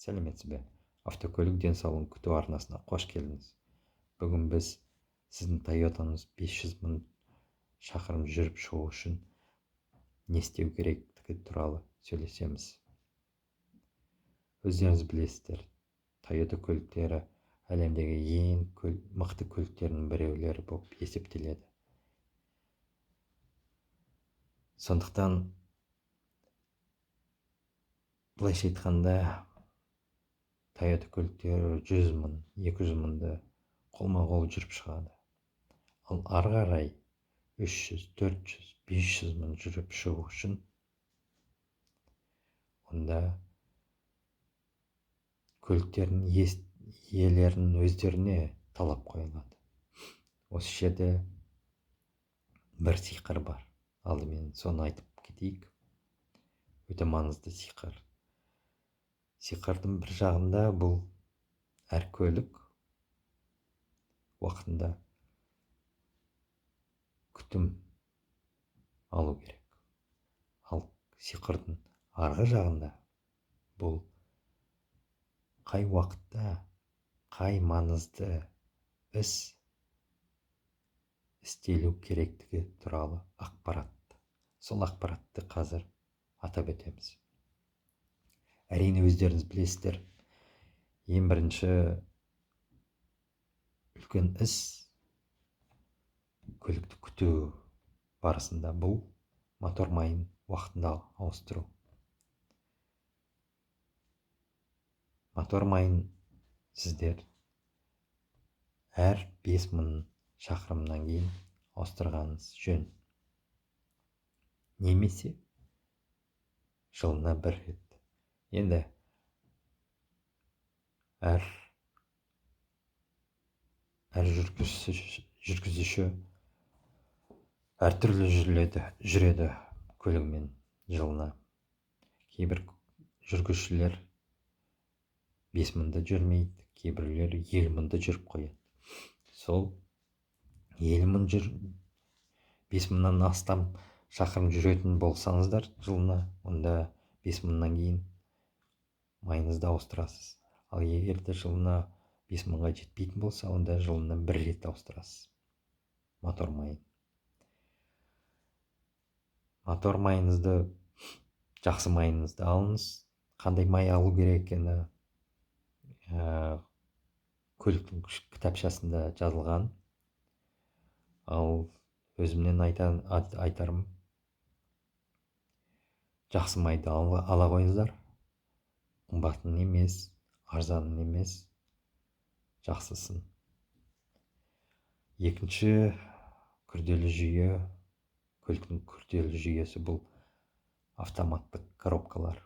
Сәлеметсіз бе? Автокөлік денсаулығын күту арнасына қош келдіңіз. Бүгін біз сіздің Тойотаңыз 500 мың шақырым жүріп шығу үшін не істеу керектігі туралы сөйлесеміз. Өздеріңіз білесіздер, Тойота көліктері әлемдегі ең мықты көліктердің біреулері болып есептеледі. Сондықтан былайша айтқанда Тойота көліктері 100 мың, 200 мыңды қолма-қол жүріп шығады. Ал ары қарай 300, 400, 500 мың жүріп шығу үшін онда көліктердің иелерінің өздеріне талап қойылады. Осы жерде бір сиқыр бар. Алдымен соны айтып кетейік. Өте маңызды сиқыр. Сиқырдың бір жағында бұл әр көлік уақытында күтім алу керек. Ал сиқырдың арғы жағында бұл қай уақытта қай маңызды іс істелу керектігі туралы ақпарат. Сол ақпаратты қазір атап өтеміз. Әрине өздеріңіз білесіздер, ең бірінші үлкен іс көлікті күту барысында бұл мотор майын уақытында ауыстыру. Мотор майын сіздер әр 5000 шақырымнан кейін ауыстырғаныңыз жөн. Немесе жылына бір рет. Енді әр жүргізуші әртүрлі жүреді көлігімен жылына. Кейбір жүргізушілер 5000-ді жүрмейді, кейбіреулері 5000-ді жүріп қояды. Сол 5000-нан астам шақырым жүретін болсаңыздар жылына, онда 5000-нан кейін майыңызды ауыстырасыз. Ал егер де жылына 5000-ға жетпейтін болса, онда жылына бір рет ауыстырасыз мотор майын. Мотор майыңызды, жақсы майыңызды алыңыз. Қандай май алу керек екені көліктің кітапшасында жазылған. Ал өзімнен айтарым, жақсы майды ала қойыңыздар. Қымбатын емес, арзанын емес, жақсысын. Екінші күрделі жүйе, көліктің күрделі жүйесі бұл автоматтық коробкалар.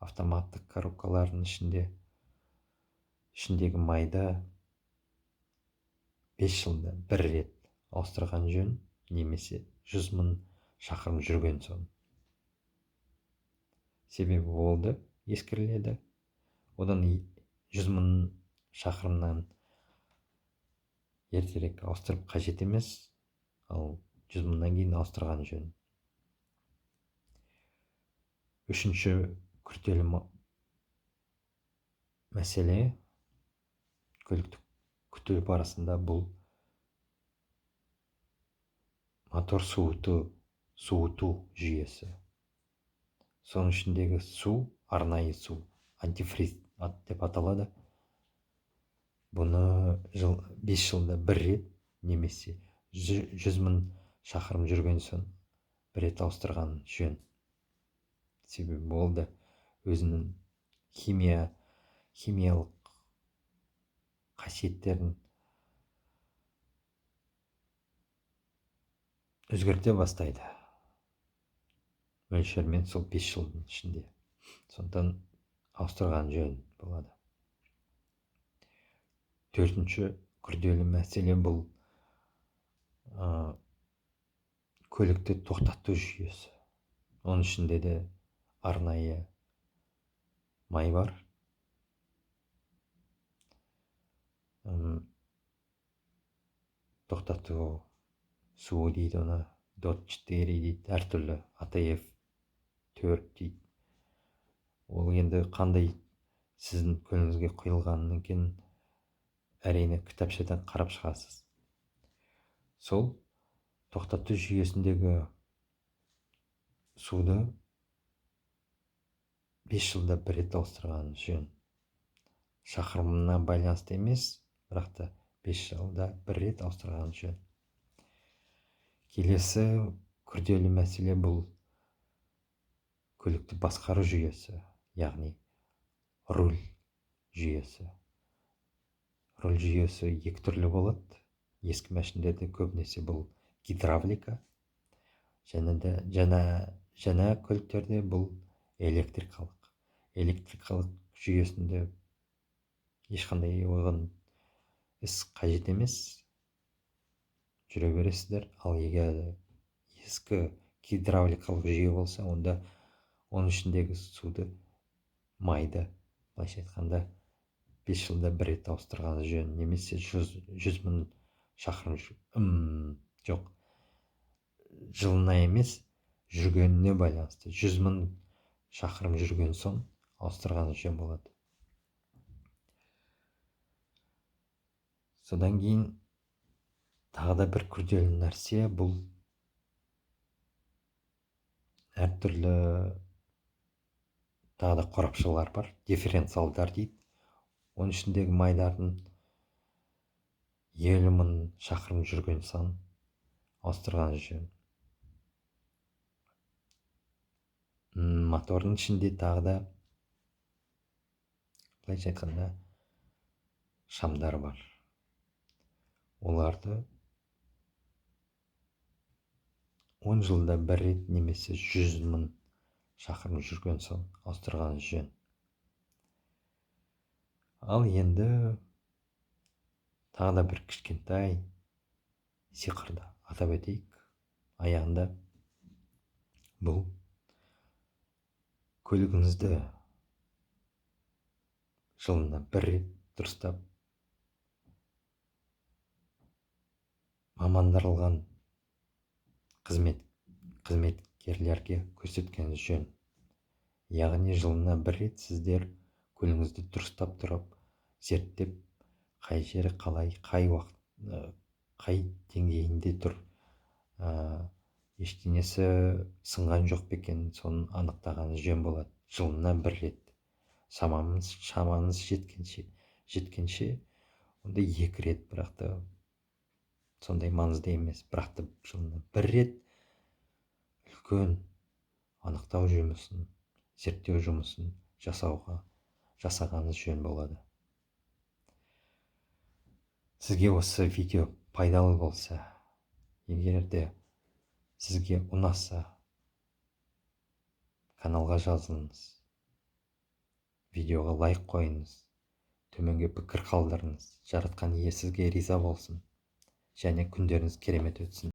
Автоматтық коробкалардың ішіндегі майды 5 жылда бір рет ауыстырған жөн, немесе 100 мың шақырым жүрген соң. Себебі болды ескіріледі. Одан 100 мың шақырымнан ертерек ауыстырып қажет емес, ал 100 мыңнан кейін ауыстырған жөн. Үшінші күрделі мәселе көлікті күту барысында бұл мотор суыту жүйесі. Соның ішіндегі су, арнайы су, антифриз деп аталады. Бұны 5 жылда бір рет, немесе 100 мың шақырым жүрген соң бір рет ауыстырған жөн. Себебі болды өзінің химиялық қасиеттерін өзгерте бастайды. Мөлшермен сол 5 жылдың ішінде. Сондықтан ауыстырған жөн болады. Төртінші күрделі мәселе бұл көлікті тоқтату жүйесі. Оның ішінде де арнайы май бар. Тоқтату суы дейді, оны DOT 4 дейді, әртүрлі ATF 4 дейді. Ол енді қандай сіздің көңіліңізге құйылғаннан кейін әрине кітапшадан қарап шығасыз. Сол тоқтату жүйесіндегі суды 5 жылда бір рет ауыстырған жөн. Шақырымына байланысты емес, бірақ та 5 жылда бір рет ауыстырған жөн. Келесі күрделі мәселе бұл көлікті басқару жүйесі, яғни руль жүйесі. Руль жүйесі екі түрлі болады. Ескі машиналарда көбінесе бұл гидравлика, жаңа көліктерде бұл электрикалық. Электрикалық жүйесінде ешқандай оған іс қажет емес, жүре бересіздер. Ал егер ескі гидравликалық жүйе болса, онда оның ішіндегі суды, майды, былайша айтқанда 5 жылда бір рет ауыстырған жөн, немесе 100 мың шақырым жоқ, жылына емес, жүргеніне байланысты 100 мың шақырым жүрген соң ауыстырған жөн болады. Содан кейін тағы да бір күрделі нәрсе, бұл әртүрлі тағы да қорапшалар бар, дифференциалдар дейді. Оның ішіндегі майлардың 50 мың шақырым жүрген соң ауыстырған жөн. Мотордың ішінде тағы да, былайша айтқанда, шамдар бар. Оларды 10 жылда бір рет немесе 100 мың шақырым жүрген соң ауыстырған жөн. Ал енді тағы да бір кішкентай сиқырды атап өтейік. Аяғында бұл көлігіңізді жылына бір рет дұрыстап мамандырылған қызметкерлерге көрсеткен жөн. Яғни жылына бір рет сіздер көлігіңізді дұрыстап тұрып, зерттеп, қай жері қалай, қай уақыт, қай деңгейінде тұр, ештеңесі сынған жоқ па екен, соны анықтаған жөн болады. Жылына бір рет. Шамаңыз жеткенше, онда 2 рет, бірақ та сондай маңызды емес, бірақ та жылына бір рет үлкен анықтау жұмысын, зерттеу жұмысын жасағаныңыз жөн болады. Сізге осы видео пайдалы болса, егер де сізге ұнаса, каналға жазылыңыз, видеоға лайк қойыңыз, төменге пікір қалдырыңыз. Жаратқан ие сізге риза болсын, және күндеріңіз керемет өтсін.